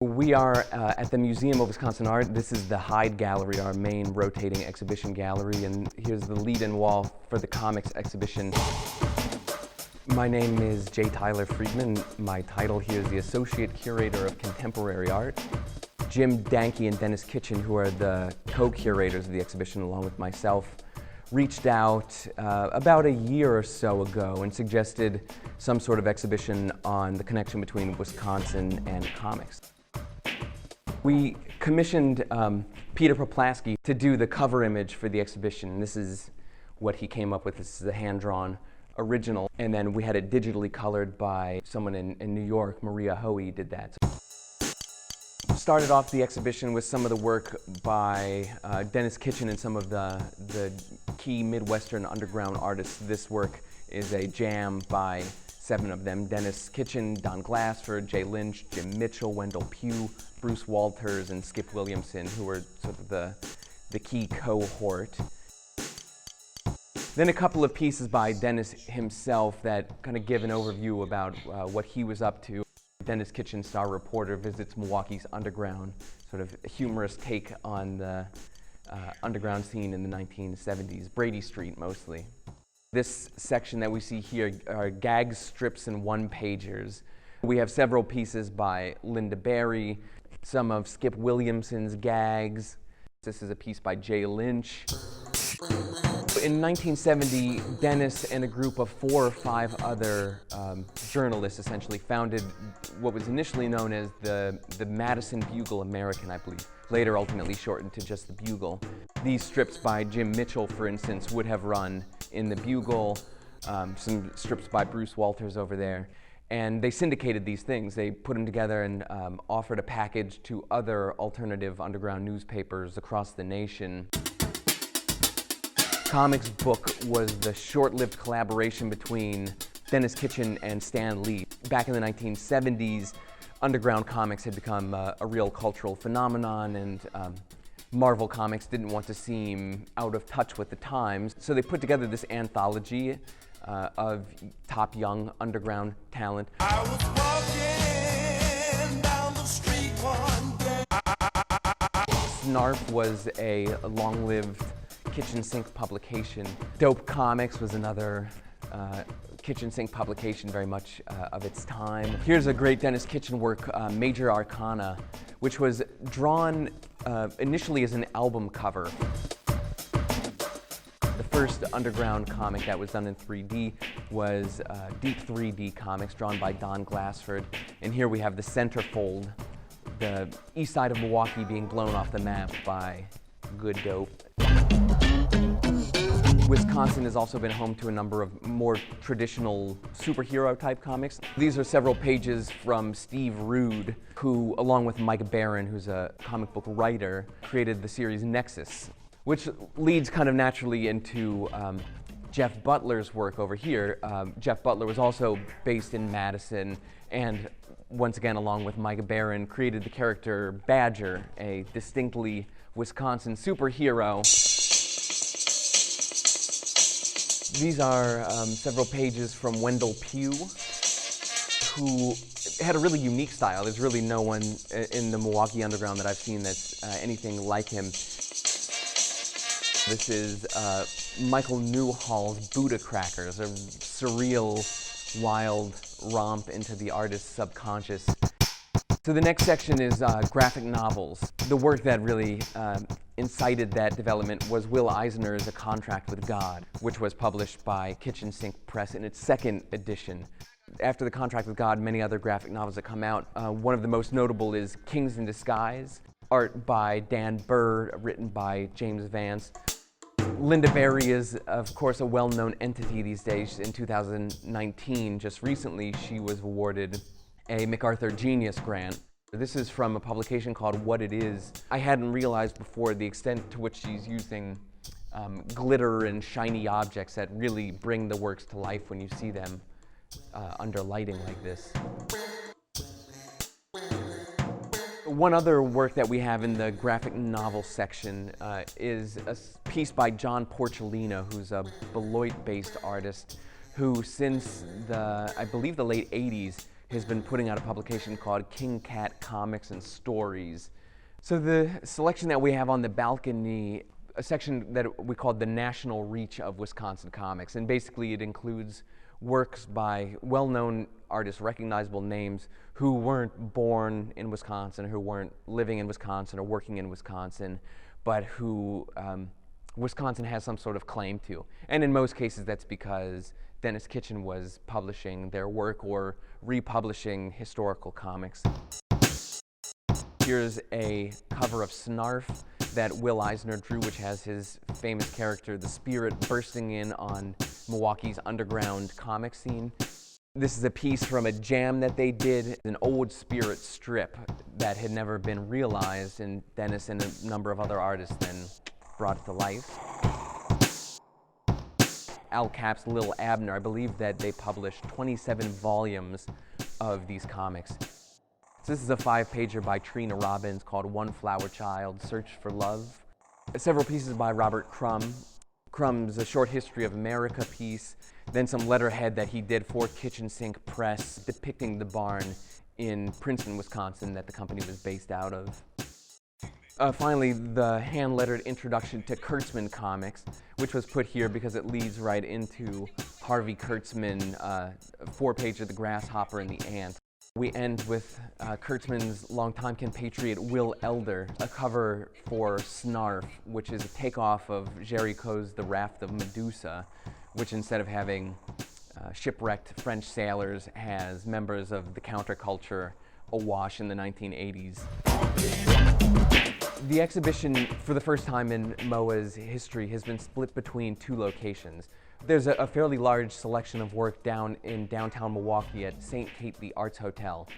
We are at the Museum of Wisconsin Art. This is the Hyde Gallery, our main rotating exhibition gallery, and here's the lead-in wall for the comics exhibition. My name is J. Tyler Friedman. My title here is the Associate Curator of Contemporary Art. Jim Danke and Dennis Kitchen, who are the co-curators of the exhibition along with myself, reached out about a year or so ago and suggested some sort of exhibition on the connection between Wisconsin and comics. We commissioned Peter Poplaski to do the cover image for the exhibition. This is what he came up with. This is a hand-drawn original, and then we had it digitally colored by someone in New York. Maria Hoey did that. So started off the exhibition with some of the work by Dennis Kitchen and some of the key Midwestern underground artists. This work is a jam by 7 of them: Dennis Kitchen, Don Glassford, Jay Lynch, Jim Mitchell, Wendell Pugh, Bruce Walters, and Skip Williamson, who were sort of the key cohort. Then a couple of pieces by Dennis himself that kind of give an overview about what he was up to. Dennis Kitchen, star reporter, visits Milwaukee's underground, sort of a humorous take on the underground scene in the 1970s, Brady Street mostly. This section that we see here are gag strips and one-pagers. We have several pieces by Linda Barry, some of Skip Williamson's gags. This is a piece by Jay Lynch. In 1970, Dennis and a group of 4 or 5 other journalists essentially founded what was initially known as the Madison Bugle American, I believe, later ultimately shortened to just the Bugle. These strips by Jim Mitchell, for instance, would have run in the Bugle, some strips by Bruce Walters over there. And they syndicated these things. They put them together and offered a package to other alternative underground newspapers across the nation. Comics Book was the short-lived collaboration between Dennis Kitchen and Stan Lee. Back in the 1970s, underground comics had become a real cultural phenomenon, and Marvel Comics didn't want to seem out of touch with the times, so they put together this anthology of top young underground talent. I was walking down the street one day. Snarf was a long-lived kitchen sink publication. Dope Comics was another kitchen sink publication very much of its time. Here's a great Dennis Kitchen work, Major Arcana, which was drawn initially as an album cover. The first underground comic that was done in 3D was Deep 3D Comics, drawn by Don Glassford. And here we have the centerfold, the east side of Milwaukee being blown off the map by good dope. Wisconsin has also been home to a number of more traditional superhero-type comics. These are several pages from Steve Rude, who, along with Mike Barron, who's a comic book writer, created the series Nexus, which leads kind of naturally into Jeff Butler's work over here. Jeff Butler was also based in Madison, and once again, along with Mike Barron, created the character Badger, a distinctly Wisconsin superhero. These are several pages from Wendell Pugh, who had a really unique style. There's really no one in the Milwaukee underground that I've seen that's anything like him. This is Michael Newhall's Buddha Crackers, a surreal, wild romp into the artist's subconscious. So the next section is graphic novels. The work that really incited that development was Will Eisner's A Contract with God, which was published by Kitchen Sink Press in its 2nd edition. After The Contract with God, many other graphic novels that come out. One of the most notable is Kings in Disguise, art by Dan Burr, written by James Vance. Linda Barry is, of course, a well-known entity these days. In 2019, just recently, she was awarded a MacArthur Genius Grant. This is from a publication called What It Is. I hadn't realized before the extent to which she's using glitter and shiny objects that really bring the works to life when you see them under lighting like this. One other work that we have in the graphic novel section is a piece by John Porcellino, who's a Beloit-based artist who, since I believe the late 80s, has been putting out a publication called King Cat Comics and Stories. So the selection that we have on the balcony, a section that we call the national reach of Wisconsin comics, and basically it includes works by well-known artists, recognizable names, who weren't born in Wisconsin, who weren't living in Wisconsin or working in Wisconsin, but who Wisconsin has some sort of claim to. And in most cases that's because Dennis Kitchen was publishing their work or republishing historical comics. Here's a cover of Snarf that Will Eisner drew, which has his famous character, the Spirit, bursting in on Milwaukee's underground comic scene. This is a piece from a jam that they did, an old Spirit strip that had never been realized, and Dennis and a number of other artists then brought it to life. Al Cap's Lil Abner, I believe that they published 27 volumes of these comics. So this is a 5-pager by Trina Robbins called One Flower Child, Search for Love. Several pieces by Robert Crumb. Crumb's A Short History of America piece, then some letterhead that he did for Kitchen Sink Press depicting the barn in Princeton, Wisconsin that the company was based out of. Finally, the hand-lettered introduction to Kurtzman comics, which was put here because it leads right into Harvey Kurtzman, 4-pager The Grasshopper and the Ant. We end with Kurtzman's longtime compatriot Will Elder, a cover for Snarf, which is a takeoff of Géricault's The Raft of Medusa, which instead of having shipwrecked French sailors has members of the counterculture awash in the 1980s. The exhibition, for the first time in MOWA's history, has been split between 2 locations. There's a fairly large selection of work down in downtown Milwaukee at St. Kate the Arts Hotel.